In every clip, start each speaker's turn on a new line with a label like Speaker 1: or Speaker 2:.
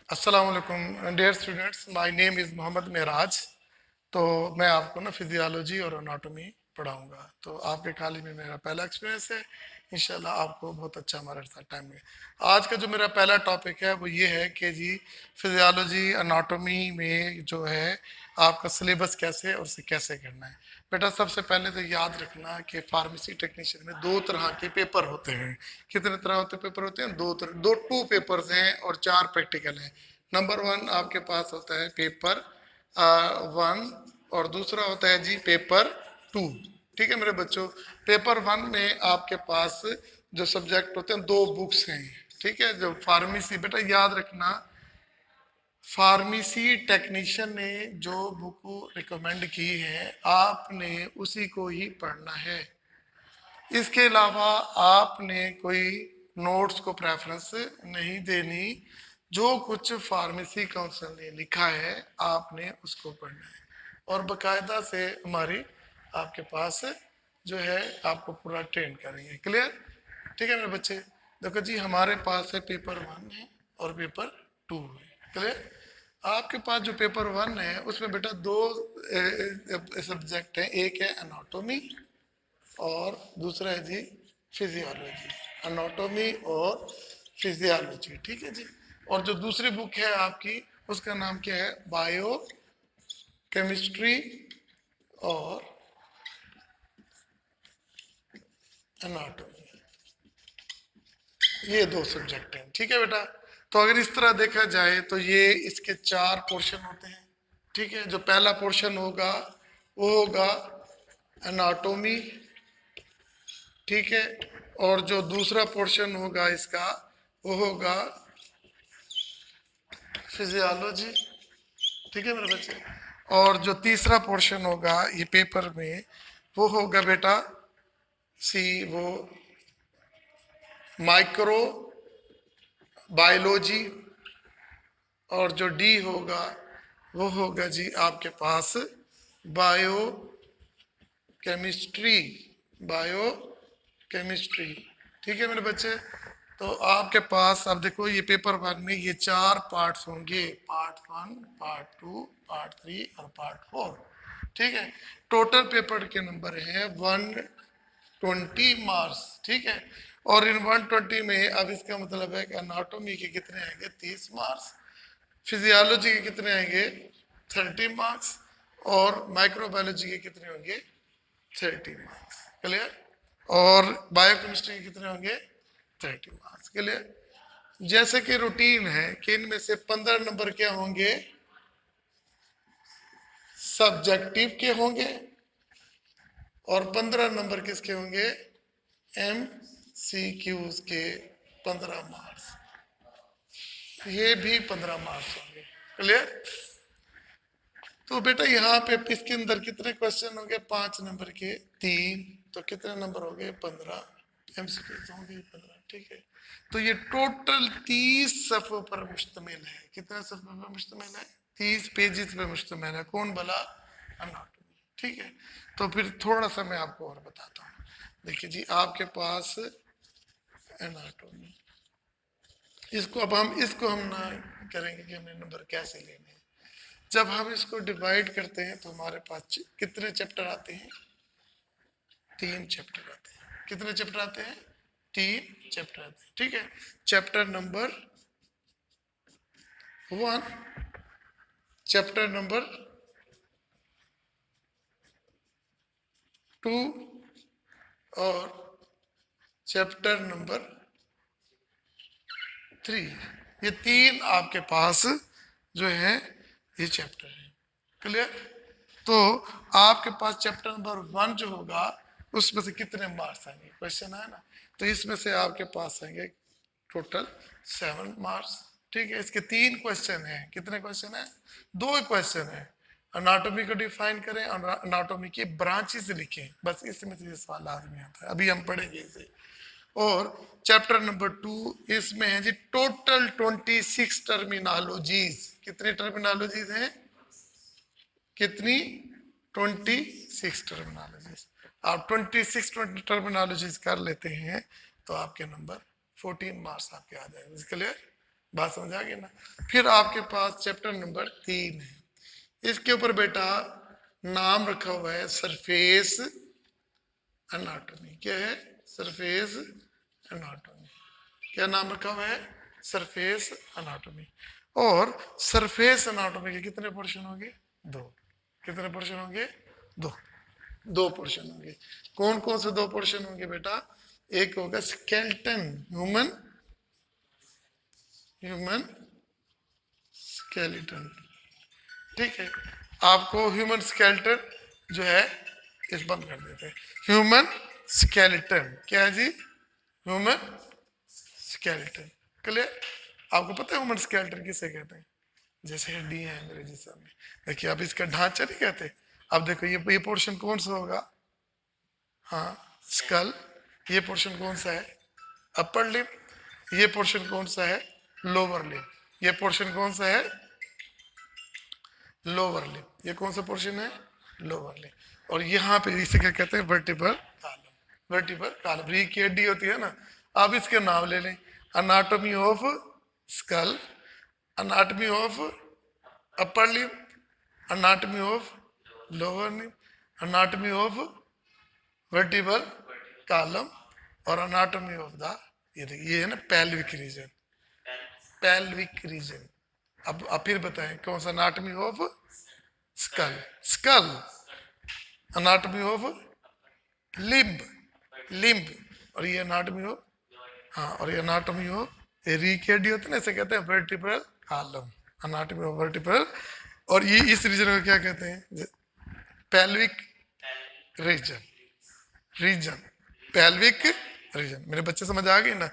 Speaker 1: अस्सलाम वालेकुम dear students, my name is Mohammad Meraj. तो मैं आपको ना फिजियोलॉजी और एनाटॉमी पढ़ाऊंगा। तो आपके कॉलेज में मेरा पहला एक्सपीरियंस है। इंशाल्लाह आपको बहुत अच्छा हमारे साथ टाइम है। आज का जो मेरा पहला टॉपिक है वो ये है कि जी फिजियोलॉजी एनाटॉमी में जो है आपका सिलेबस कैसे और उसे कैसे करना है। बेटा सबसे पहले तो याद रखना कि फार्मेसी टेक्नीशियन में दो तरह के पेपर होते हैं। कितने तरह होते पेपर होते हैं? टू पेपर्स हैं और 4 प्रैक्टिकल हैं। नंबर 1 आपके पास होता है पेपर 1 और दूसरा होता है जी पेपर 2। ठीक है मेरे बच्चों, पेपर 1 में आपके पास जो सब्जेक्ट होते हैं 2 बुक्स हैं। ठीक है, जो फार्मेसी, बेटा याद रखना फार्मेसी टेक्नीशियन ने जो बुक रिकमेंड की है आपने उसी को ही पढ़ना है। इसके अलावा आपने कोई नोट्स को प्रेफरेंस नहीं देनी। जो कुछ फार्मेसी काउंसिल ने लिखा है आपने उसको पढ़ना है और बकायदा से हमारी आपके पास जो है आपको पूरा ट्रेन करेंगे। क्लियर? ठीक है मेरे बच्चे, देखो जी हमारे पास है पेपर 1 है और पेपर 2 है। क्लियर? आपके पास जो पेपर 1 है उसमें बेटा 2 सब्जेक्ट है, एक है एनाटॉमी और दूसरा है जी फिजियोलॉजी। एनाटॉमी और फिजियोलॉजी, ठीक है जी। और जो दूसरी बुक है आपकी उसका नाम क्या है? बायो केमिस्ट्री और एनाटॉमी। ये 2 सब्जेक्ट हैं। ठीक है बेटा, तो अगर इस तरह देखा जाए तो ये इसके 4 पोर्शन होते हैं। ठीक है, जो पहला पोर्शन होगा वो होगा एनाटॉमी। ठीक है, और जो दूसरा पोर्शन होगा इसका वो होगा फिजियोलॉजी। ठीक है मेरे बच्चे, और जो तीसरा पोर्शन होगा ये पेपर में वो होगा बेटा सी वो माइक्रो बायोलॉजी। और जो डी होगा वो होगा जी आपके पास बायो केमिस्ट्री। Bio chemistry. ठीक है मेरे बच्चे, तो आपके पास अब देखो ये पेपर 1 में ये 4 पार्ट्स होंगे, पार्ट 1, पार्ट 2, पार्ट 3 और पार्ट 4। ठीक है, टोटल पेपर के नंबर हैं 120 मार्क्स। ठीक है, और इन 120 में अब इसका मतलब है कि एनाटॉमी के कितने आएंगे? 30 मार्क्स। फिजियोलॉजी के कितने आएंगे? 30 मार्क्स। और माइक्रोबायोलॉजी के कितने होंगे? 30 मार्क्स। क्लियर? और बायोकेमिस्ट्री के कितने होंगे? 30 मार्क्स। क्लियर? जैसे कि रूटीन है कि इनमें से 15 नंबर क्या होंगे? सब्जेक्टिव के होंगे और 15 नंबर किसके होंगे? एम सी क्यूज के 15 मार्क्स। ये भी 15 मार्क्स होंगे। क्लियर? तो बेटा यहाँ पे इसके अंदर कितने क्वेश्चन होंगे? 5 नंबर के 3, तो कितने नंबर हो गए? 15 एमसीक्यूज होंगे 15। ठीक है, तो ये टोटल 30 सफ़ों पर मुश्तमिल है। कितने सफ़ों पर मुश्तमिल है? 30 पेजेस पे मुश्तमिल है। कौन बोला? एनाटॉमी। ठीक है, तो फिर थोड़ा सा मैं आपको और बताता हूँ। देखिए जी आपके पास एनाटॉमी, इसको अब हम ना करेंगे कि हमने नंबर कैसे लेने हैं। जब हम इसको डिवाइड करते हैं तो हमारे पास कितने चैप्टर आते हैं? 3 चैप्टर आते हैं। कितने चैप्टर आते हैं? 3 चैप्टर आते हैं। ठीक है, चैप्टर नंबर 1, चैप्टर नंबर 2 और चैप्टर नंबर 3। ये 3 आपके पास जो है ये चैप्टर है। क्लियर? तो आपके पास चैप्टर नंबर 1 जो होगा उसमें से कितने मार्क्स आएंगे? क्वेश्चन है ना, तो इसमें से आपके पास आएंगे टोटल 7 मार्क्स। ठीक है, इसके 3 क्वेश्चन हैं। कितने क्वेश्चन है? 2 क्वेश्चन है। अनाटॉमी को डिफाइन करें और अनाटॉमी की ब्रांचेस लिखें, बस इसमें से ये सवाल लाजमी आता है। अभी हम पढ़ेंगे इसे। और चैप्टर नंबर 2 इसमें है जी टोटल 26 टर्मिनोलॉजीज। कितनी टर्मिनोलॉजीज हैं? कितनी? 26 टर्मिनोलॉजीज। आप 26 टर्मिनोलॉजीज कर लेते हैं तो आपके नंबर 14 मार्क्स आपके आ जाएंगे। क्लियर? बात समझ आ गई ना। फिर आपके पास चैप्टर नंबर 3 है, इसके ऊपर बेटा नाम रखा हुआ है सरफेस एनाटॉमी। क्या है? Surface anatomy. क्या नाम रखा हुआ है? Surface anatomy. और सरफेस एनाटॉमी के कितने पोर्शन होंगे? दो। कितने पोर्शन होंगे? दो। दो पोर्शन होंगे। कौन कौन से दो पोर्शन होंगे बेटा? एक होगा स्केलेटन, ह्यूमन ह्यूमन स्केलेटन। ठीक है, आपको ह्यूमन स्केलेटन जो है इस बंद कर देते हैं। ह्यूमन स्केलेटन क्या है जी? Human skeleton. क्लियर? आपको पता है ह्यूमन स्केलेटन किसे कहते हैं? जैसे हड्डी है अंग्रेजी में, देखिए आप इसका ढांचा नहीं कहते। अब देखो ये पोर्शन कौन सा होगा? हाँ, स्कल। ये पोर्शन कौन सा है? Upper lip. ये पोर्शन कौन सा है? Lower lip. ये पोर्शन कौन सा है? Lower lip. ये कौन सा पोर्शन है? Lower lip. और यहाँ पे इसे क्या कहते हैं? Vertebral column. वर्टिब्रल कॉलम ये की हड्डी होती है ना। आप इसके नाम ले लें, anatomy of school, anatomy of upper lip, anatomy of lower lip, anatomy of vertebral column, और अनाटॉमी ऑफ द, ये है ना पेल्विक रीजन। Pelvic reason. अब फिर बताएं कौन सा? Anatomy of skull, skull, anatomy of limb, limb, और ये अनाटॉमी ऑफ, हाँ, और ये अनाटॉमी ऑफ रीकेडी होते हैं ना, इसे कहते हैं vertebral column, anatomy of vertebral. और ये इस रीजन को क्या कहते हैं? Pelvic region, region, pelvic region. मेरे बच्चे समझ आ गए ना।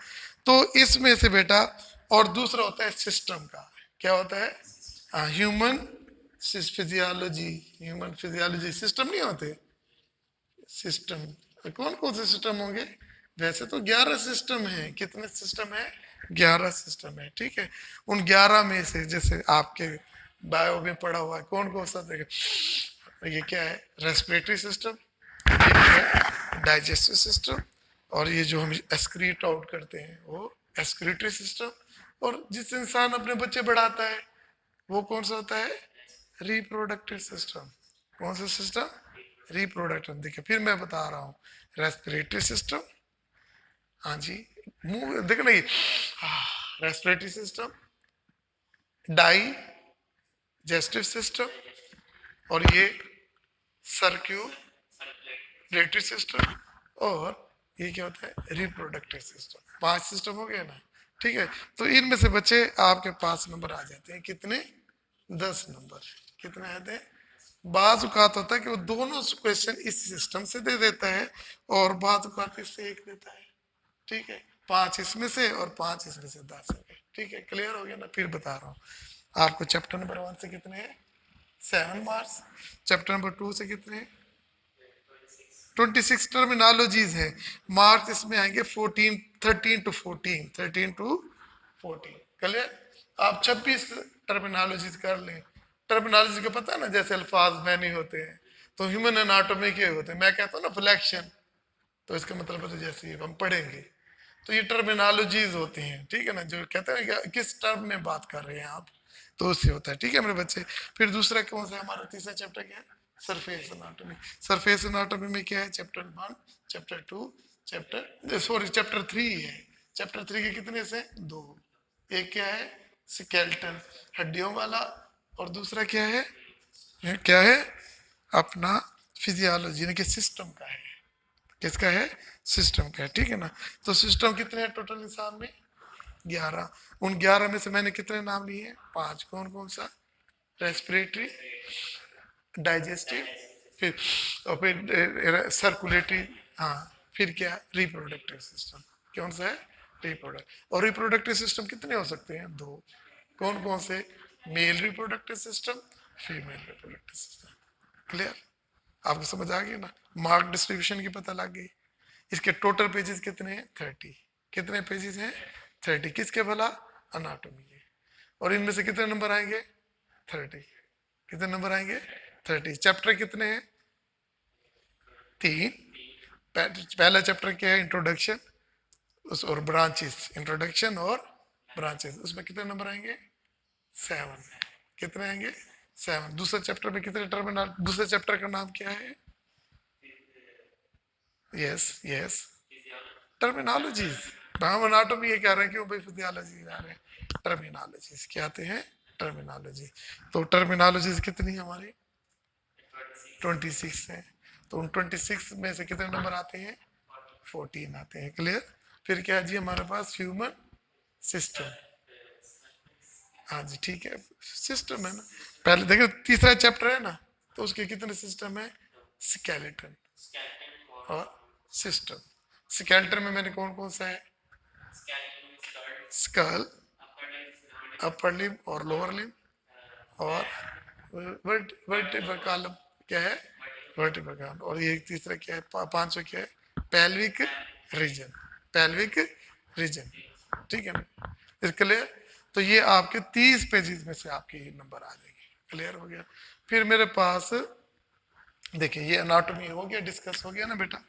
Speaker 1: तो इसमें से बेटा, और दूसरा होता है सिस्टम का। क्या होता है? Human physiology, human physiology system नहीं होते? सिस्टम कौन कौन से सिस्टम होंगे? वैसे तो 11 सिस्टम है। कितने सिस्टम है? 11 सिस्टम है। ठीक है, उन 11 में से जैसे आपके बायो में पढ़ा हुआ है, कौन कौन सा? देखिए ये क्या है? रेस्पिरेटरी सिस्टम, डाइजेस्टिव सिस्टम, और ये जो हम एक्सक्रीट आउट करते हैं वो एक्सक्रीटरी सिस्टम। और जिस इंसान अपने बच्चे बढ़ाता है वो कौन सा होता है? Reproductive system. कौन सा सिस्टम? रिप्रोडक्टिव। देखिए फिर मैं बता रहा हूँ, रेस्पिरेटरी सिस्टम, हाँ जी, मुंह देखो ना, ये रेस्पिरेटरी सिस्टम, डाइजेस्टिव सिस्टम, और ये सर्क्यूलेटरी सिस्टम, और ये क्या होता है? Reproductive system. 5 सिस्टम हो गए ना। ठीक है, तो इनमें से बच्चे आपके पास नंबर आ जाते हैं कितने? 10 नंबर। कितने आते हैं? बाज औकात होता है कि वो दोनों क्वेश्चन इस सिस्टम से दे देता है, और बाज औकात इससे एक देता है। ठीक है, 5 इसमें से और 5 इसमें से 10 हो गए। ठीक है, क्लियर हो गया ना। फिर बता रहा हूँ आपको, चैप्टर नंबर 1 से कितने हैं? 7 मार्क्स। चैप्टर नंबर 2 से कितने हैं? 26 टर्मिनोलॉजीज है। मार्क्स इसमें आएंगे 14, 13 टू 14, 13 टू 14। क्लियर? आप 26 टर्मिनोलॉजीज कर लें। टर्मिनोलॉजी का पता है ना, जैसे अल्फाज मैनी होते हैं, तो ह्यूमन एनाटॉमी के होते हैं। मैं कहता हूँ ना फ्लेक्शन, तो इसका मतलब है जैसे हम पढ़ेंगे, तो ये टर्मिनोलॉजीज होती हैं। ठीक है ना, जो कहते हैं कि किस टर्म में बात कर रहे हैं आप, तो उससे होता है। ठीक है मेरे बच्चे। फिर दूसरा कौन सा हमारा तीसरा चैप्टर क्या है? Surface anatomy. सरफेस एनाटॉमी में क्या है? चैप्टर 1, चैप्टर 2, चैप्टर 3 है। चैप्टर 3 के कितने से? 2। एक क्या है? स्केलेटन, हड्डियों वाला, और दूसरा क्या है? क्या है? अपना फिजियोलॉजी, यानी कि सिस्टम का है। किसका है? सिस्टम का है। ठीक है ना। तो सिस्टम कितने हैं टोटल इंसान में? 11। उन 11 में से मैंने कितने नाम लिए? 5। कौन कौन सा? रेस्पिरेटरी, डाइजेस्टिव, फिर और फिर सर्कुलेटरी, हाँ, फिर क्या? Reproductive system. कौन सा है? रिप्रोडक्ट। और रिप्रोडक्टिव सिस्टम कितने हो सकते हैं? 2। कौन कौन से? Male reproductive system, female reproductive system. Clear? आपको समझ आ गई ना। मार्क डिस्ट्रीब्यूशन की पता लग गई। इसके टोटल पेजेस कितने हैं? 30। कितने पेजेस हैं? 30। किसके भला? अनाटॉमी के। और इनमें से कितने नंबर आएंगे? 30। कितने नंबर आएंगे? 30। चैप्टर कितने हैं? 3। पहला चैप्टर क्या है? इंट्रोडक्शन, उस और ब्रांचेस, इंट्रोडक्शन और ब्रांचेस, उसमें कितने नंबर आएंगे? 7। कितने आएंगे? 7। दूसरे चैप्टर में कितने टर्मिनल, दूसरे चैप्टर का नाम क्या है? Yes yes, terminologies. हम अनाटोमी ये कह रहे हैं, क्यों भाई फिजियोलॉजी जा रहे हैं? टर्मिनोलॉजीज क्या आते हैं? टर्मिनोलॉजी। तो टर्मिनोलॉजीज कितनी है हमारी? 26 है। तो उन 26 में से कितने नंबर आते हैं? 14 आते हैं। क्लियर? फिर क्या है जी हमारे पास? Human system. हाँ जी ठीक है, सिस्टम है ना। पहले देखो तीसरा चैप्टर है ना, तो उसके कितने सिस्टम है? स्केलेटन और सिस्टम। स्केलेटन में मैंने कौन कौन सा है? स्कल, अपर लिम और लोअर लिम, और वर्टिब्रल कॉलम क्या है? Vertebral column. और ये तीसरा क्या है? पांचवा क्या है? Pelvic region. पेल्विक रीजन, ठीक है ना? इसके लिए तो ये आपके 30 पेजेस में से आपके ये नंबर आ जाएंगे। क्लियर हो गया? फिर मेरे पास देखिए ये एनाटॉमी हो गया, डिस्कस हो गया ना बेटा,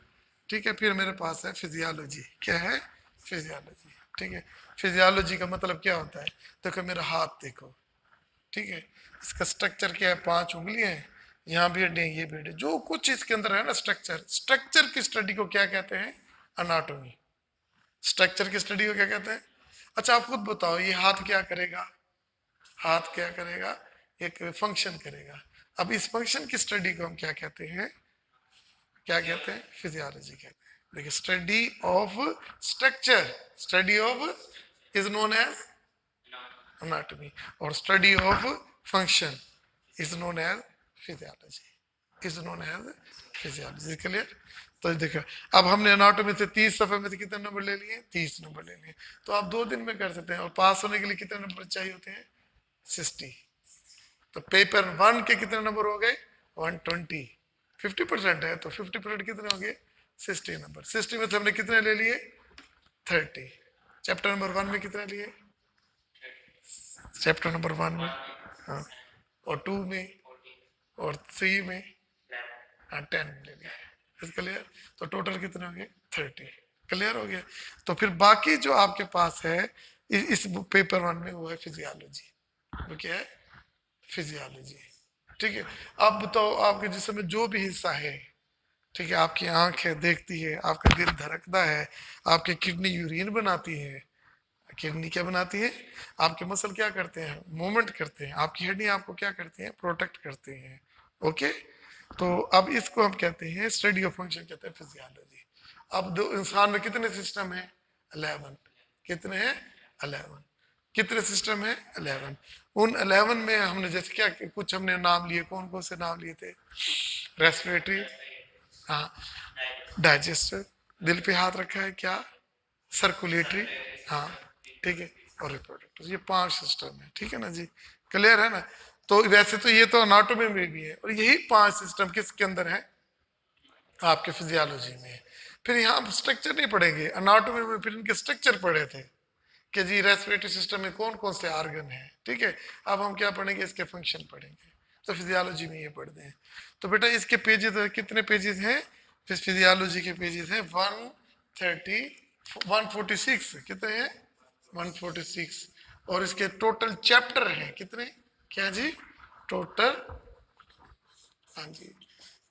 Speaker 1: ठीक है। फिर मेरे पास है फिजियोलॉजी। क्या है? फिजियोलॉजी, ठीक है। फिजियोलॉजी का मतलब क्या होता है? देखो मेरा हाथ देखो, ठीक है। इसका स्ट्रक्चर क्या है? 5 उंगलियां हैं, यहाँ भी हड्डियां, ये भी हड्डियां, जो कुछ इसके अंदर है ना स्ट्रक्चर, स्ट्रक्चर की स्टडी को क्या कहते हैं? अनाटॉमी। स्ट्रक्चर की स्टडी को क्या कहते हैं? अच्छा आप खुद बताओ, ये हाथ क्या करेगा? हाथ क्या करेगा? एक फंक्शन करेगा। अब इस फंक्शन की स्टडी को हम क्या कहते हैं? क्या कहते हैं? फिजियोलॉजी कहते हैं। देखिए study of structure, study of is known as anatomy, और study of function is known as physiology, is known as physiology. Clear? तो देखो अब हमने एनाटॉमी से 30 सफे में से कितने नंबर ले लिए? 30 नंबर ले लिए। तो आप 2 दिन में कर सकते हैं। और पास होने के लिए कितने नंबर चाहिए होते हैं? 60। तो पेपर 1 के कितने नंबर हो गए? 120। 50% है तो 50% कितने हो गए? 60 नंबर। 60 में से हमने कितने ले लिए? 30। चैप्टर नंबर 1 में कितने लिए? चैप्टर नंबर 1 में, हाँ, और 2 में और 3 में, हाँ 10 ले लिया। क्लियर? तो टोटल कितने हो गए? 30। क्लियर हो गया? तो फिर बाकी जो आपके पास है इस पेपर 1 में, वो है फिजियोलॉजी। वो क्या है? फिजियोलॉजी, ठीक है। अब बताओ आपके जिस्म में जो भी हिस्सा है, ठीक है, आपकी आंख है देखती है, आपका दिल धड़कता है, आपकी किडनी यूरिन बनाती है, किडनी क्या बनाती है? आपके मसल क्या करते हैं? मूवमेंट करते हैं। आपकी हड्डी आपको क्या करती हैं? प्रोटेक्ट करते हैं। ओके, तो अब इसको हम कहते हैं स्टडी ऑफ फंक्शन, कहते हैं फिजियोलॉजी। अब दो इंसान में कितने सिस्टम है? 11। कितने हैं? 11। कितने सिस्टम है? 11। उन 11 में हमने जैसे क्या कुछ हमने नाम लिए, कौन कौन से नाम लिए थे? रेस्पिरेटरी, हाँ, डाइजेस्टिव, दिल पे हाथ रखा है क्या? सर्कुलेटरी, हाँ, ठीक है, और रिप्रोडक्टिव। ये 5 सिस्टम है, ठीक है ना जी? क्लियर है ना? तो वैसे तो ये तो अनाटोमी में भी है, और यही 5 सिस्टम किसके अंदर है? आपके फिजियोलॉजी में है। फिर यहाँ स्ट्रक्चर नहीं पढ़ेंगे, अनाटोमी में फिर इनके स्ट्रक्चर पढ़े थे कि जी रेस्पिरेटरी सिस्टम में कौन कौन से ऑर्गन है, ठीक है। अब हम क्या पढ़ेंगे? इसके फंक्शन पढ़ेंगे। तो फिजियोलॉजी में ये पढ़ते हैं। तो बेटा इसके पेजेस कितने पेजेस हैं? फिजियोलॉजी के पेजेस हैं 146। कितने हैं? 146। और इसके टोटल चैप्टर हैं कितने? क्या जी? टोटल, हाँ जी,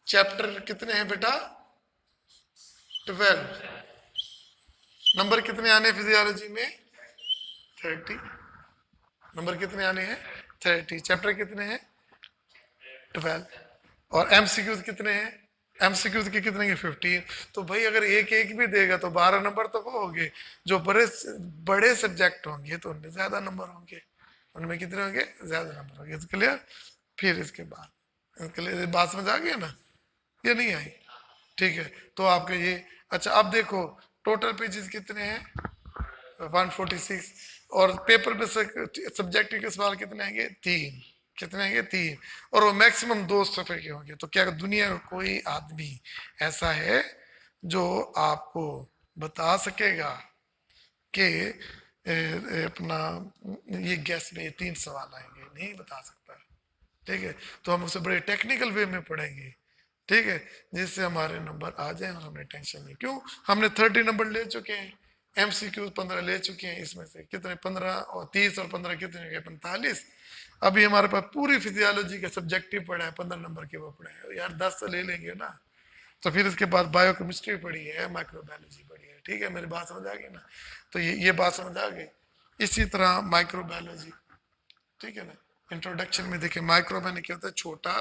Speaker 1: चैप्टर कितने हैं बेटा? 12। नंबर कितने आने फिजियोलॉजी में? 30। नंबर कितने आने हैं? 30। चैप्टर कितने हैं? 12। और एमसीक्यूज कितने हैं? एमसीक्यूज के कितने हैं? 15। तो भाई अगर एक एक भी देगा तो 12 नंबर तो वो होंगे। जो बड़े बड़े सब्जेक्ट होंगे तो उनमें ज्यादा नंबर होंगे। उनमें कितने होंगे? ज्यादा नंबर होंगे। क्लियर? फिर इसके बाद, क्लियर? बात समझ आ गई ना? ये नहीं आई? ठीक है। तो आपके ये, अच्छा अब देखो टोटल पेजेस कितने हैं? 146। और पेपर में सब्जेक्टिव के सवाल कितने आएंगे? 3। कितने आएंगे? 3। और वो मैक्सिमम 2 सफे के होंगे। तो क्या दुनिया का कोई आदमी ऐसा है जो आपको बता सकेगा कि अपना ये गैस में 3 सवाल आएंगे? नहीं बता सकता, ठीक है। तो हम उसे बड़े टेक्निकल वे में पढ़ेंगे, ठीक है, जिससे हमारे नंबर आ जाए और हमें टेंशन नहीं। क्यों? हमने 30 नंबर ले चुके हैं, MCQ 15 ले चुके हैं, इसमें से कितने 15 और 30 और 15 कितने हो गए 45। अभी हमारे पास पूरी फिजियोलॉजी का सब्जेक्टिव पढ़ा है, 15 नंबर के वो पढ़े हैं यार, 10 तो ले लेंगे ना। तो फिर इसके बाद बायोकेमिस्ट्री पढ़ी है, माइक्रोबायोलॉजी पढ़ी है, ठीक है, मेरी बात समझ आ गई ना। तो ये बात समझ आ गई। इसी तरह माइक्रोबायोलॉजी, ठीक है ना, इंट्रोडक्शन में देखिए माइक्रो मैंने क्या होता है छोटा,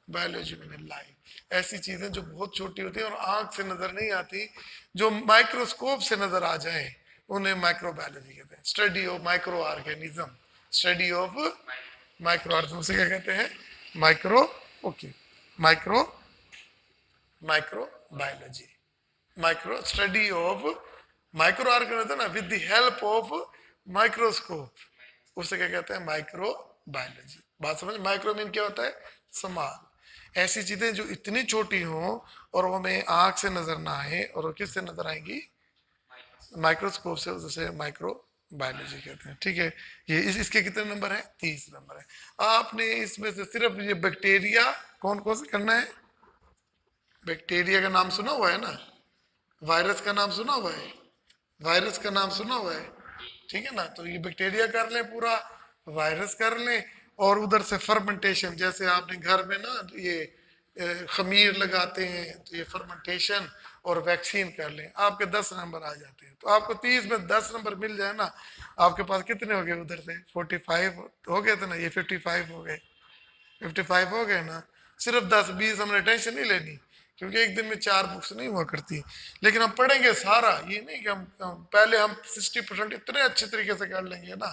Speaker 1: बायोलॉजी मैंने लाइव, ऐसी चीजें जो बहुत छोटी होती है और आंख से नजर नहीं आती, जो माइक्रोस्कोप से नजर आ जाए, उन्हें माइक्रोबायोलॉजी कहते हैं। Study of micro organism, study of micro organism से क्या कहते हैं, micro, okay, micro, micro biology, micro study of micro organism ना with the help of microscope, उसे क्या कहते हैं, माइक्रो बायोलॉजी। बात समझ, माइक्रो मीन क्या होता है, स्मॉल, ऐसी चीजें जो इतनी छोटी हो और वो हमें आंख से नजर ना आए, और वो किससे नजर आएंगी, माइक्रोस्कोप से, उसे माइक्रो बायोलॉजी कहते हैं, ठीक है। ये इसके कितने नंबर है, 30 नंबर है। आपने इसमें से सिर्फ ये बैक्टीरिया कौन कौन से करना है, बैक्टीरिया का नाम सुना हुआ है ना, वायरस का नाम सुना हुआ है, वायरस का नाम सुना हुआ है, ठीक है ना। तो ये बैक्टीरिया कर लें पूरा, वायरस कर लें, और उधर से फर्मेंटेशन, जैसे आपने घर में ना ये खमीर लगाते हैं, तो ये फर्मेंटेशन और वैक्सीन कर लें, आपके 10 नंबर आ जाते हैं। तो आपको 30 में 10 नंबर मिल जाए ना, आपके पास कितने हो गए उधर से, 45 हो गए थे ना, ये 55 हो गए, 55 हो गए ना। सिर्फ 10-20 हमने टेंशन नहीं लेनी, क्योंकि एक दिन में 4 बुक्स नहीं हुआ करती, लेकिन हम पढ़ेंगे सारा, ये नहीं कि हम पहले हम 60% इतने अच्छे तरीके से कर लेंगे ना,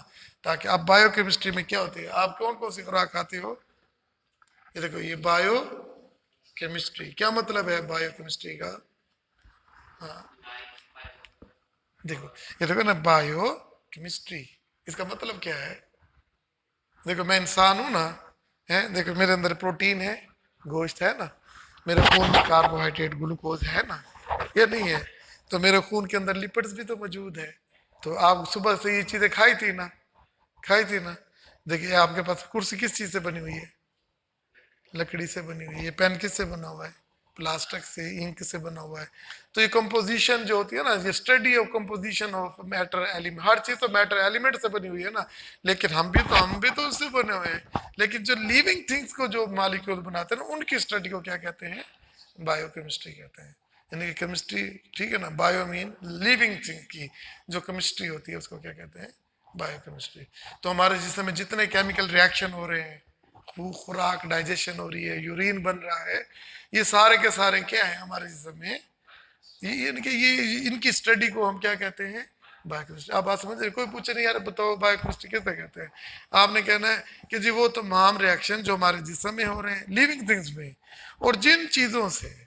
Speaker 1: ताकि आप बायोकेमिस्ट्री में क्या होती है, आप कौन कौन सी खुराक खाते हो, ये देखो, ये बायो केमिस्ट्री, क्या मतलब है बायोकेमिस्ट्री का, देखो ये देखो ना, बायो केमिस्ट्री, इसका मतलब क्या है, देखो मैं इंसान हूं ना, है, देखो मेरे अंदर प्रोटीन है, गोश्त है ना, मेरे खून में कार्बोहाइड्रेट ग्लूकोज है ना, ये नहीं है, तो मेरे खून के अंदर लिपिड्स भी तो मौजूद है। तो आप सुबह से ये चीजें खाई थी ना, खाई थी ना। देखिए आपके पास कुर्सी किस चीज से बनी हुई है, लकड़ी से बनी हुई है, पेन किस से बना हुआ है, प्लास्टिक से, इंक से बना हुआ है। तो ये कंपोजिशन जो होती है ना, ये study of composition of matter element, हर चीज तो मैटर एलिमेंट से बनी हुई है ना, लेकिन हम भी तो उससे बने हुए हैं। लेकिन जो लिविंग थिंग्स को जो मालिक्यूल बनाते हैं ना, उनकी स्टडी को क्या कहते हैं, बायोकेमिस्ट्री कहते हैं। यानी कि केमिस्ट्री, ठीक है ना, बायो मीन लिविंग थिंग की जो केमिस्ट्री होती है उसको क्या कहते हैं, बायोकेमिस्ट्री। तो हमारे जिसम में जितने केमिकल रिएक्शन हो रहे हैं, खुराक डाइजेशन हो रही है, यूरिन बन रहा है, ये सारे के सारे क्या है हमारे जिस्म में, ये इनकी स्टडी को हम क्या कहते हैं, बायोकेमिस्ट्री। आप बात समझ रहे, कोई पूछे नहीं यार बताओ बायोकेमिस्ट्री किसे कहते हैं, आपने कहना है कि जी वो तमाम रिएक्शन जो हमारे जिस्म में हो रहे हैं, लिविंग थिंग्स में, और जिन चीजों से,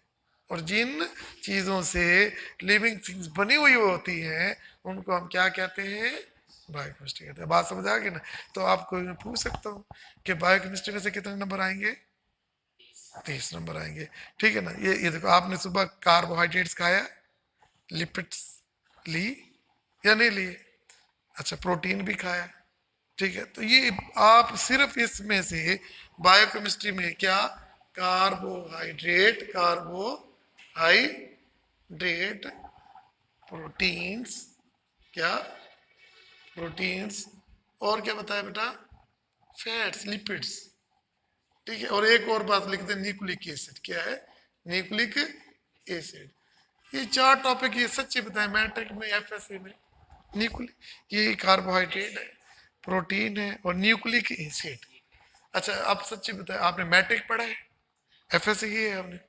Speaker 1: और जिन चीजों से लिविंग थिंग्स बनी हुई होती हैं, उनको हम क्या कहते हैं, बायोकेमिस्ट्री कहते हैं। बात समझ आ गई ना। तो आपको मैं पूछ सकता हूँ कि बायोकेमिस्ट्री में से कितने नंबर आएंगे, 30 नंबर आएंगे, ठीक है ना। ये देखो, आपने सुबह कार्बोहाइड्रेट्स खाया, लिपिड्स ली या नहीं लिए, अच्छा प्रोटीन भी खाया, ठीक है। तो ये आप सिर्फ इसमें से बायोकेमिस्ट्री में क्या, कार्बोहाइड्रेट, कार्बोहाइड्रेट, प्रोटीन्स, क्या, प्रोटीन्स, और क्या बताया बेटा, फैट्स, लिपिड्स, ठीक है। और एक और बात लिख दे, न्यूक्लिक एसिड, क्या है, न्यूक्लिक एसिड। ये 4 टॉपिक, ये सच्ची बताए मैट्रिक में, एफएससी में, न्यूक्लिक, ये कार्बोहाइड्रेट है, प्रोटीन है, और न्यूक्लिक एसिड। अच्छा आप सच्ची बताए, आपने मैट्रिक पढ़ा है, एफएससी की है आपने,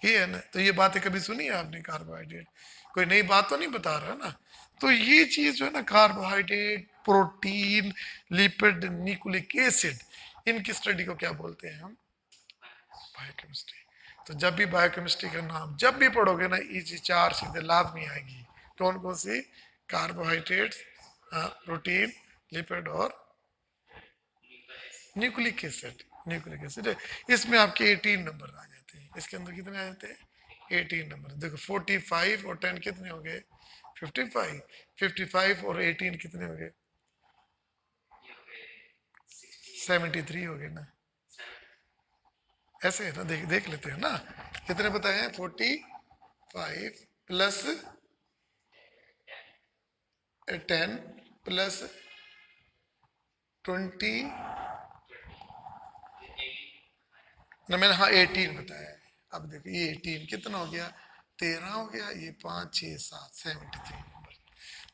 Speaker 1: ये है ना। तो ये बातें कभी सुनी है आपने, कार्बोहाइड्रेट, कोई नई बात तो नहीं बता रहा ना। तो ये चीज जो है ना, carbohydrate, protein, lipid, nucleic acid, इनकी स्टडी को क्या बोलते हैं हम, बायोकेमिस्ट्री। तो जब भी बायोकेमिस्ट्री का नाम जब भी पढ़ोगे ना, ये 4 चीजें लाजमी आएंगी, कौन कौन सी, कार्बोहाइड्रेट्स, प्रोटीन, लिपिड और न्यूक्लिक एसिड, न्यूक्लिक एसिड। इसमें आपके 18 नंबर आ जाते हैं, इसके अंदर कितने आ जाते हैं, 18 नंबर। देखो 45 और 10 कितने हो गए, 55, 55 और 18 कितने हो गए, 73 हो गए ना। ऐसे है ना, देख देख लेते हैं ना, कितने बताए हैं, 45 प्लस 10 प्लस 20 ना, मैंने हाँ 18 बताया है। अब देखो ये 18 कितना हो गया, 13 हो गया, ये 5 6 7 73 नंबर।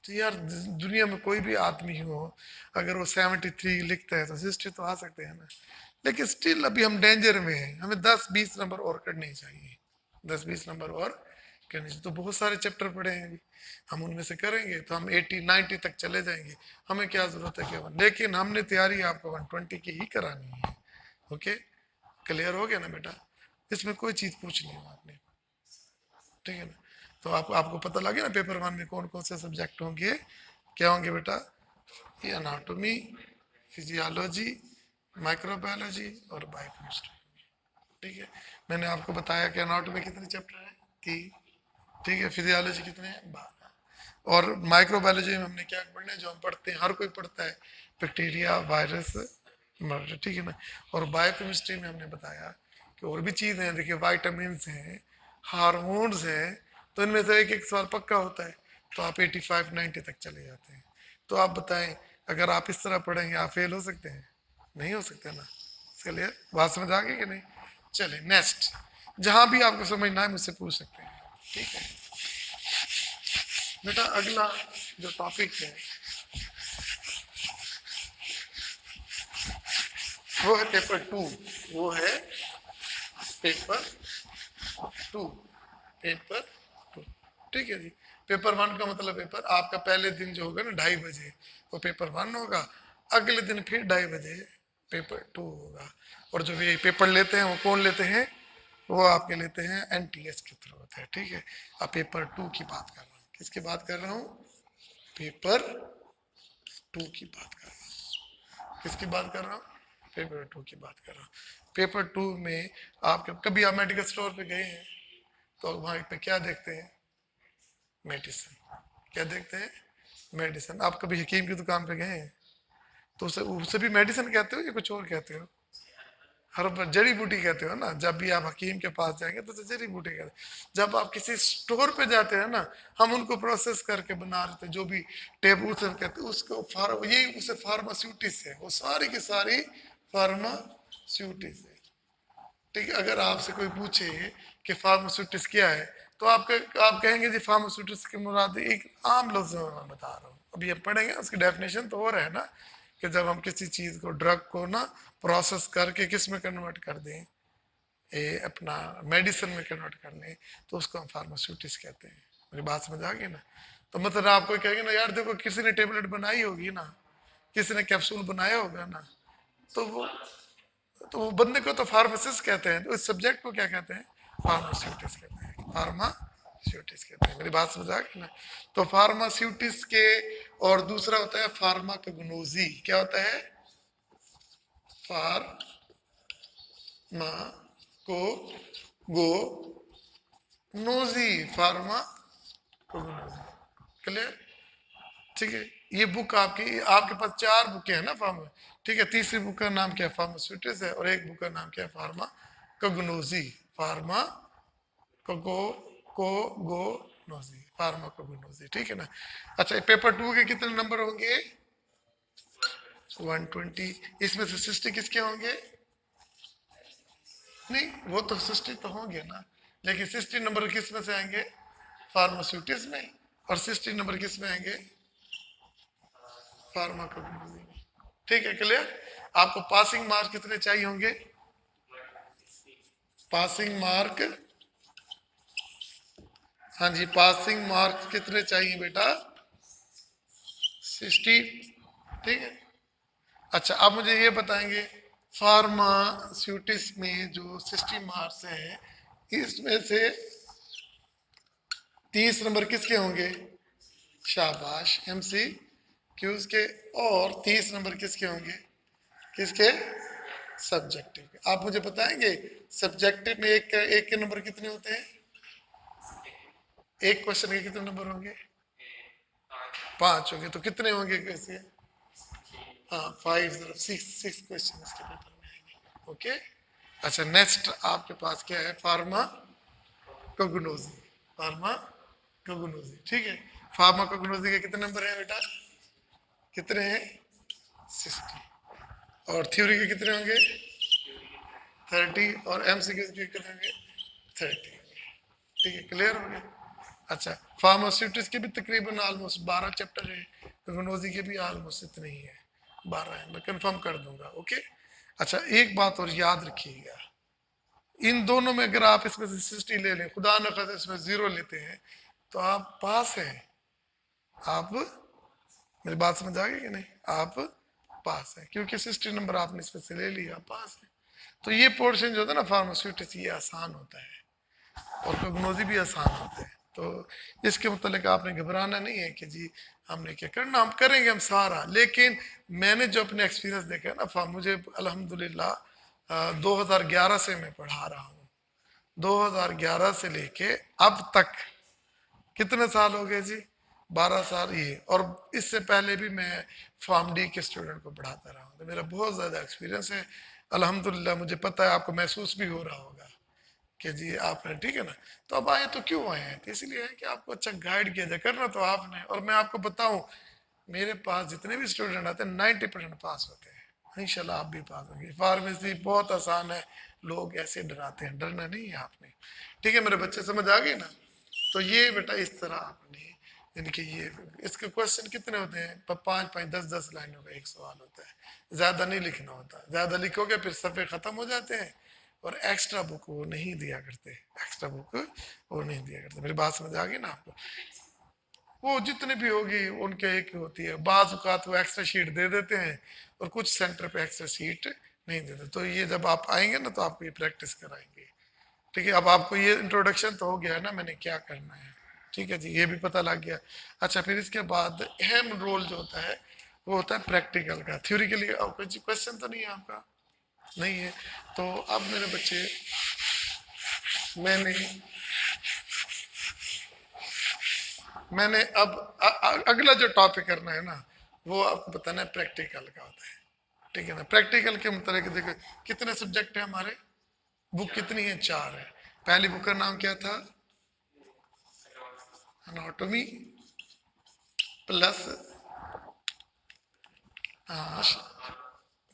Speaker 1: तो यार दुनिया में कोई भी आदमी हो, अगर वो 73 लिखता है तो 60 तो आ सकते हैं ना। लेकिन स्टिल अभी हम डेंजर में हैं, हमें 10 20 नंबर और करने चाहिए, 10 20 नंबर और करने चाहिए। तो बहुत सारे चैप्टर पढ़े हैं अभी, हम उनमें से करेंगे तो हम 80 90 तक चले जाएंगे। हमें क्या जरूरत है केवल, लेकिन हमने तैयारी आपको 120 की ही करानी है। ओके, क्लियर हो गया ना बेटा, इसमें कोई चीज पूछनी है आपने, ठीक है ना। तो आपको पता लगे ना पेपर 1 में कौन कौन से सब्जेक्ट होंगे, क्या होंगे बेटा, ये एनाटॉमी, फिजियोलॉजी, माइक्रोबायोलॉजी और बायोकेमिस्ट्री, ठीक है। मैंने आपको बताया कि एनाटॉमी कितने चैप्टर है, 3, ठीक है। फिजियोलॉजी कितने हैं, 12। और माइक्रोबायोलॉजी में हमने क्या पढ़ना है, जो हम पढ़ते हैं, हर कोई पढ़ता है, बैक्टीरिया, वायरस, मर्डर, ठीक है ना। और बायोकेमिस्ट्री में हमने बताया कि और भी चीज़ हैं, देखिए वाइटामिन हैं, हार्मोन्स हैं, तो इनमें से एक एक सवाल पक्का होता है। तो आप 85 90 तक चले जाते हैं। तो आप बताएं, अगर आप इस तरह पढ़ेंगे आप फेल हो सकते हैं, नहीं हो सकते ना। चलिए बात समझ आ गई कि नहीं। चलिए नेक्स्ट, जहां भी आपको समझना है मुझसे पूछ सकते हैं, ठीक है बेटा। अगला जो टॉपिक है वो है पेपर 2, वो है पेपर 2, पेपर 2, ठीक है जी। पेपर 1 का मतलब पेपर आपका पहले दिन जो होगा ना 2:30 बजे, वो पेपर 1 होगा। अगले दिन फिर 2:30 बजे पेपर 2 होगा। और जो ये पेपर लेते हैं वो कौन लेते हैं, वो आपके लेते हैं एनटीएस के थ्रू होते हैं, ठीक है। अब पेपर 2 की बात कर रहा हूँ, किसकी बात कर रहा हूँ, पेपर 2 की बात कर रहा हूँ, किसकी बात कर रहा हूँ, पेपर 2 की बात कर रहा हूँ। पेपर 2 में आप कभी आप मेडिकल स्टोर पे गए हैं तो वहाँ पे क्या देखते हैं, मेडिसिन, क्या देखते हैं, मेडिसिन। आप कभी हकीम की दुकान पे गए हैं तो उसे उसे भी मेडिसिन कहते हो या कुछ और कहते हो, हर जड़ी बूटी कहते हो ना। जब भी आप हकीम के पास जाएंगे तो उसे जड़ी बूटी कहते हैं। जब आप किसी स्टोर पे जाते हैं ना, हम उनको प्रोसेस करके बना लेते हैं, जो भी टेबल से कहते हैं उसको यही उसे फार्मास्यूटिस है, वो सारी की सारी फार्मास्यूटिस है, ठीक है। अगर आपसे कोई पूछे कि फार्मास्यूटिक्स क्या है, तो आप कहेंगे जी फार्मास्यूटिक्स की मुराद एक आम लफ्ज में मैं बता रहा हूँ, अभी हम पढ़ेंगे उसकी डेफिनेशन तो और है ना, कि जब हम किसी चीज को, ड्रग को ना प्रोसेस करके किस में कन्वर्ट कर दें, ये अपना मेडिसिन में कन्वर्ट कर लें, तो उसको हम फार्मास्यूटिक्स कहते हैं। मेरी बात समझ आ गई ना। तो मतलब आपको कहेंगे ना, यार देखो किसी ने टेबलेट बनाई होगी ना, किसी ने कैप्सूल बनाया होगा ना, तो वो बंदे को तो फार्मासिस्ट कहते हैं, तो इस सब्जेक्ट को क्या कहते हैं, फार्मास्यूटिक्स कहते हैं, फार्मास्यूटिक्स कहते हैं। मेरी बात समझ आ गई ना। तो फार्मास्यूटिक्स के, और दूसरा होता है फार्माकोग्नोजी, क्या होता है, फार्माकोग्नोजी, फार्माकोग्नोजी, क्लियर, ठीक है। ये बुक आपकी, आपके पास 4 बुकें हैं ना फार्मा, ठीक है। तीसरी बुक का नाम क्या है, फार्मास्यूटिक्स है, और एक बुक का नाम क्या है, फार्माकोग्नोजी, फार्मा कोगो कोगोनोजी, फार्माकोग्नोजी, ठीक है ना। अच्छा, पेपर 2 के कितने नंबर होंगे, 120। इसमें से 60 किसके होंगे, नहीं वो तो 60 तो होंगे ना, लेकिन 60 नंबर किस में से आएंगे, फार्मास्यूटिक्स में, और 60 नंबर किस में आएंगे, फार्माकोग्नोजी में, ठीक है, क्लियर। आपको पासिंग मार्क कितने चाहिए होंगे, पासिंग मार्क, हाँ जी, पासिंग मार्क कितने चाहिए बेटा, 60, ठीक है। अच्छा, आप मुझे ये बताएंगे, फार्मास्यूटिक्स में जो 60 मार्क्स है, इसमें से 30 नंबर किसके होंगे, शाबाश, एमसी क्यूज के, और 30 नंबर किसके होंगे, किसके, सब्जेक्टिव के। आप मुझे बताएंगे सब्जेक्टिव में एक के नंबर कितने होते हैं, एक क्वेश्चन के कितने नंबर होंगे, 5 होंगे, तो कितने होंगे कैसे, हाँ 5 6 6 क्वेश्चन इसके पेपर में आएंगे, ओके। अच्छा, नेक्स्ट आपके पास क्या है, फार्मा कोग्नोजी, फार्मा कोग्नोजी, ठीक है। फार्माकोग्नोसी के कितने नंबर हैं बेटा? कितने हैं? 60। और थ्योरी के कितने होंगे? 30। और एमसीक्यू के कितने होंगे? 30। ठीक है, क्लियर हो गया? अच्छा, फार्मास्यूटिक्स के भी तकरीबन ऑलमोस्ट 12 चैप्टर है, कोग्नोसी के भी ऑलमोस्ट इतने ही है, 12 है, मैं कंफर्म कर दूंगा। ओके। अच्छा, एक बात और याद रखिएगा, इन दोनों में अगर आप इसमें से 60 ले लें, खुदा न खास्ता इसमें 0 लेते हैं, तो आप पास हैं। आप, मेरी बात समझ आ गई कि नहीं? आप पास हैं, क्योंकि 60 नंबर आपने इसमें से ले लिया, पास है। तो ये पोर्शन जो होता है ना फार्मास्यूटिक्स, ये आसान होता है और कोग्नोसी भी आसान होता है। तो इसके मतलब आपने घबराना नहीं है कि जी हमने क्या करना, हम करेंगे हम सारा। लेकिन मैंने जो अपने एक्सपीरियंस देखा है ना, मुझे अल्हम्दुलिल्लाह 2011 से मैं पढ़ा रहा हूँ। 2011 से लेके अब तक कितने साल हो गए जी? 12 साल ये। और इससे पहले भी मैं फार्म डी के स्टूडेंट को पढ़ाता रहा हूँ, तो मेरा बहुत ज़्यादा एक्सपीरियंस है अल्हम्दुलिल्लाह। मुझे पता है, आपको महसूस भी हो रहा होगा कि जी आपने, ठीक है ना। तो अब आए तो क्यों आए हैं? तो इसलिए है कि आपको अच्छा गाइड किया जाए, करना तो आपने। और मैं आपको बताऊं, मेरे पास जितने भी स्टूडेंट आते हैं 90% पास होते हैं। इंशाल्लाह आप भी पास होंगे। फार्मेसी बहुत आसान है, लोग ऐसे डराते हैं, डरना नहीं है आपने। ठीक है मेरे बच्चे, समझ आ गए ना? तो ये बेटा इस तरह आपने, यानी कि ये इसके क्वेश्चन कितने होते हैं? 5-5, 10-10 लाइनों का एक सवाल होता है, ज्यादा नहीं लिखना होता। ज्यादा लिखोगे फिर सफे खत्म हो जाते हैं, और एक्स्ट्रा बुक वो नहीं दिया करते, एक्स्ट्रा बुक वो नहीं दिया करते। मेरी बात समझ आ गई ना आपको? वो जितने भी होगी उनके एक होती है, बाज औकात वो एक्स्ट्रा शीट दे देते हैं, और कुछ सेंटर पे एक्स्ट्रा शीट नहीं देते। तो ये जब आप आएंगे ना, तो आपको ये प्रैक्टिस कराएंगे। ठीक है, अब आपको ये इंट्रोडक्शन तो हो गया है ना, मैंने क्या करना है। ठीक है जी, ये भी पता लग गया। अच्छा, फिर इसके बाद अहम रोल जो होता है वो होता है प्रैक्टिकल का। थ्योरी के लिए कोई क्वेश्चन तो नहीं है आपका? नहीं है। तो अब मेरे बच्चे, मैंने मैंने अब अगला जो टॉपिक करना है ना, वो आपको बताना है प्रैक्टिकल का होता है। ठीक है ना? प्रैक्टिकल के मुताबिक देखो कितने सब्जेक्ट है हमारे, बुक कितनी है? 4 है। पहली बुक का नाम क्या था? एनाटॉमी प्लस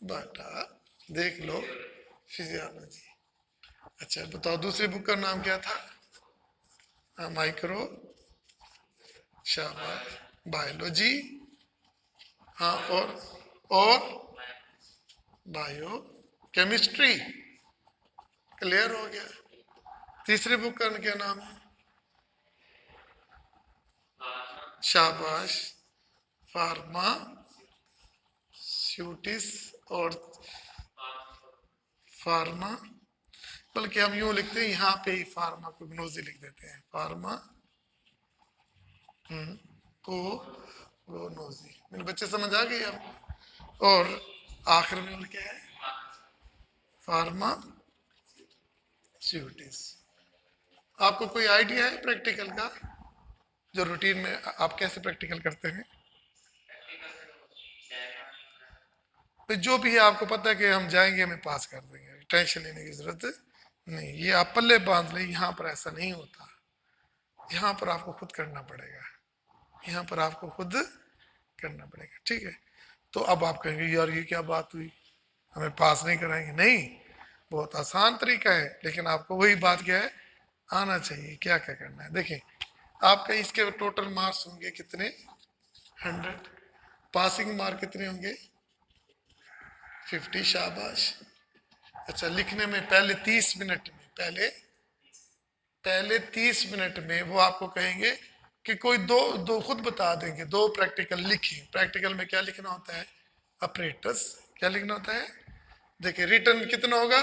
Speaker 1: बटा, देख लो, फिजियोलॉजी। अच्छा बताओ, दूसरी बुक का नाम क्या था? माइक्रो, शाबाश, बायोलॉजी, हाँ, और बायो केमिस्ट्री। क्लियर हो गया? तीसरी बुक का क्या नाम है? शाबाश, फार्मास्यूटिक्स और फार्मा, बल्कि हम यूं लिखते हैं यहाँ पे ही फार्माकोग्नोसी लिख देते हैं, फार्मा कोग्नोसी। मेरे बच्चे समझ आ गए अब? और आखिर में क्या है? फार्मास्यूटिक्स। आपको कोई आइडिया है प्रैक्टिकल का, जो रूटीन में आप कैसे प्रैक्टिकल करते हैं? तो जो भी है आपको पता है कि हम जाएंगे हमें पास कर देंगे, टेंशन लेने की जरूरत नहीं। ये आप पल्ले बांध ले, यहाँ पर ऐसा नहीं होता। यहाँ पर आपको खुद करना पड़ेगा, यहाँ पर आपको खुद करना पड़ेगा। ठीक है? तो अब आप कहेंगे यार ये क्या बात हुई, हमें पास नहीं कराएंगे? नहीं, बहुत आसान तरीका है। लेकिन आपको वही बात क्या है, आना चाहिए क्या क्या करना है। देखिए, आपके इसके टोटल मार्क्स होंगे कितने? 100। पासिंग मार्क कितने होंगे? 50। शाबाश। अच्छा, लिखने में पहले 30 मिनट में, पहले 30 मिनट में वो आपको कहेंगे कि कोई दो दो खुद बता देंगे, 2 प्रैक्टिकल लिखें। प्रैक्टिकल में क्या लिखना होता है? अपरेटस। क्या लिखना होता है? देखिए, रिटर्न कितना होगा?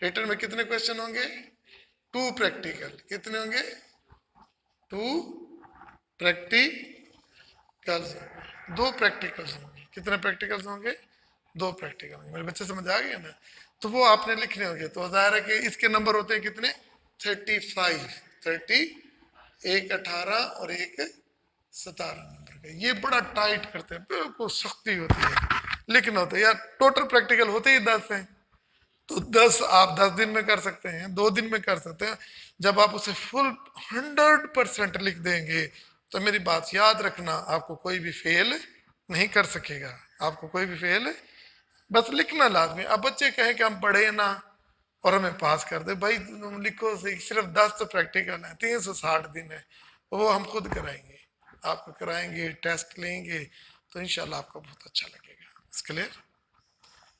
Speaker 1: रिटर्न में कितने क्वेश्चन होंगे? 2 प्रैक्टिकल। कितने होंगे? 2 प्रैक्टिकल्स। 2 प्रैक्टिकल्स होंगे। कितने प्रैक्टिकल्स होंगे? 2 प्रैक्टिकल होंगे। मेरे बच्चे समझ आ गए ना? तो वो आपने लिखने होंगे। तो जाहिर है कि इसके नंबर होते हैं कितने? 35। 30, एक 18 और एक 17 नंबर का। ये बड़ा टाइट करते हैं, बिल्कुल सख्ती होती है, लिखना होता है यार। टोटल प्रैक्टिकल होते ही 10 हैं, तो तो 10 आप 10 दिन में कर सकते हैं, 2 दिन में कर सकते हैं। जब आप उसे फुल 100% लिख देंगे तो मेरी बात याद रखना, आपको कोई भी फेल नहीं कर सकेगा, आपको कोई भी फेल, बस लिखना लाजमी। अब बच्चे कहें कि हम पढ़े ना और हमें पास कर दे, भाई तुम लिखो सही, सिर्फ 10 तो प्रैक्टिकल है, 360 दिन है, वो हम खुद कराएंगे, आपको कराएंगे, टेस्ट लेंगे, तो इंशाल्लाह आपको बहुत अच्छा लगेगा। क्लियर?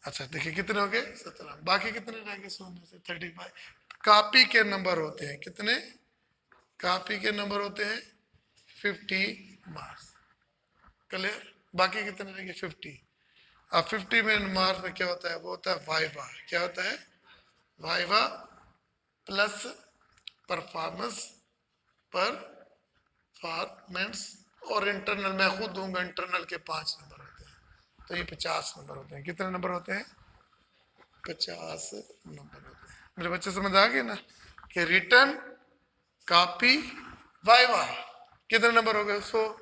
Speaker 1: अच्छा देखिए कितने हो गए, 17, बाकी कितने रह गए सोने से, 35। कॉपी के नंबर होते हैं कितने, कॉपी के नंबर होते हैं 50 मार्क्स। क्लियर? बाकी कितने रह गए, 50। अब 50 में मार्क्स में क्या होता है, वो होता है वाइवा। क्या होता है, वाइवा प्लस परफॉर्मेंस, परफॉर्मेंस, और इंटरनल मैं खुद दूंगा, इंटरनल के 5 नंबर होते हैं, तो ये 50 नंबर होते हैं। कितने नंबर होते हैं, 50 नंबर होते हैं। मेरे बच्चे समझ आ गए ना कि रिटर्न, कॉपी, वाइवा कितने नंबर हो गए, 100।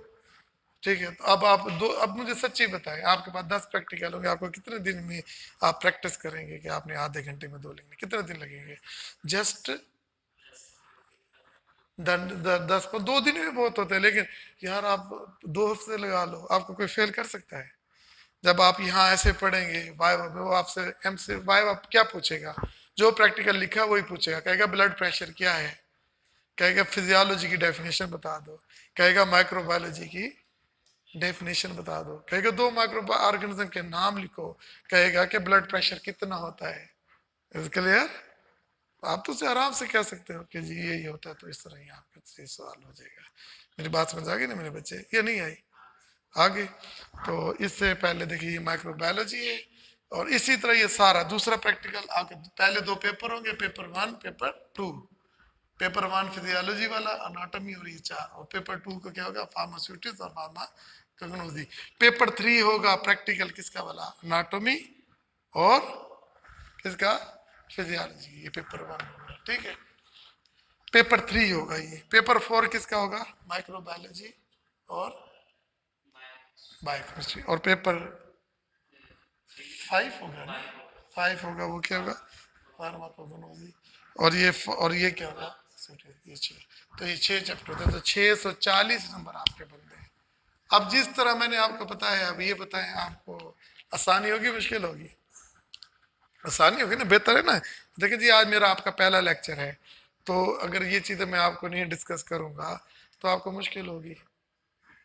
Speaker 1: ठीक है, तो अब आप दो, अब मुझे सच्ची बताएं, आपके पास 10 प्रैक्टिकल होंगे, आपको कितने दिन में आप प्रैक्टिस करेंगे कि आपने आधे घंटे में 2 लिखने, कितने दिन लगेंगे? जस्ट 10 को 2 दिन में बहुत होते हैं, लेकिन यार आप 2 हफ्ते लगा लो, आपको कोई फेल कर सकता है? जब आप यहाँ ऐसे पढ़ेंगे वाइवा में, वो आपसे एम से वाइवा क्या पूछेगा, जो प्रैक्टिकल लिखा वही पूछेगा, कहेगा ब्लड प्रेशर क्या है, कहेगा फिजियोलॉजी की डेफिनेशन बता दो, कहेगा माइक्रोबायोलॉजी की डेफिनेशन बता दो, कहेगा 2 माइक्रो ऑर्गेनिज्म के नाम लिखो, कहेगा कि ब्लड प्रेशर कितना होता है। क्लियर? आप तो उसे आराम से कह सकते हो कि जी यही होता है, तो इस तरह ही आपका सवाल हो जाएगा। मेरी बात समझ आ गई ना मेरे बच्चे, ये नहीं आई आगे? तो इससे पहले देखिए माइक्रोबायोलॉजी है, और इसी तरह ये सारा दूसरा प्रैक्टिकल आगे, पहले 2 पेपर होंगे, पेपर 1 पेपर 2। पेपर 1 फिजियोलॉजी वाला, अनाटॉमी, और ये 4, और पेपर 2 को क्या होगा, फार्मास्यूटिक्स और फार्माकोग्नोलॉजी। पेपर 3 होगा प्रैक्टिकल किसका वाला, अनाटॉमी और किसका, फिजियोलॉजी, ये पेपर 1 होगा। ठीक है, पेपर 3 होगा ये। पेपर 4 किसका होगा, माइक्रोबायोलॉजी और बायोकेमिस्ट्री। और पेपर 5 होगा ना, 5 होगा, वो क्या होगा, फार्माकोग्नोलॉजी। और ये क्या होगा, ये 6। तो ये 6 चैप्टर होते हैं, तो 640 नंबर आपके बनते हैं। अब जिस तरह मैंने आपको बताया, अब ये बताएं आपको आसानी होगी मुश्किल होगी, आसानी होगी ना, बेहतर है ना। देखिए जी आज मेरा आपका पहला लेक्चर है, तो अगर ये चीज़ें मैं आपको नहीं डिस्कस करूंगा तो आपको मुश्किल होगी,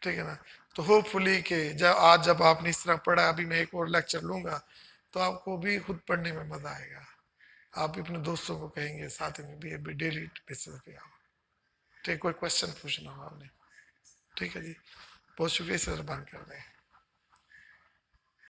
Speaker 1: ठीक है ना। तो होपफुली कि जब आपने इस तरह पढ़ा, अभी मैं एक और लेक्चर लूंगा तो आपको भी खुद पढ़ने में मजा आएगा, आप भी अपने दोस्तों को कहेंगे साथ में भी अभी डेली बेसिस पे आओ। ठीक, कोई क्वेश्चन पूछना हो आपने? ठीक है जी, बहुत शुक्रिया सर, बंद कर दें।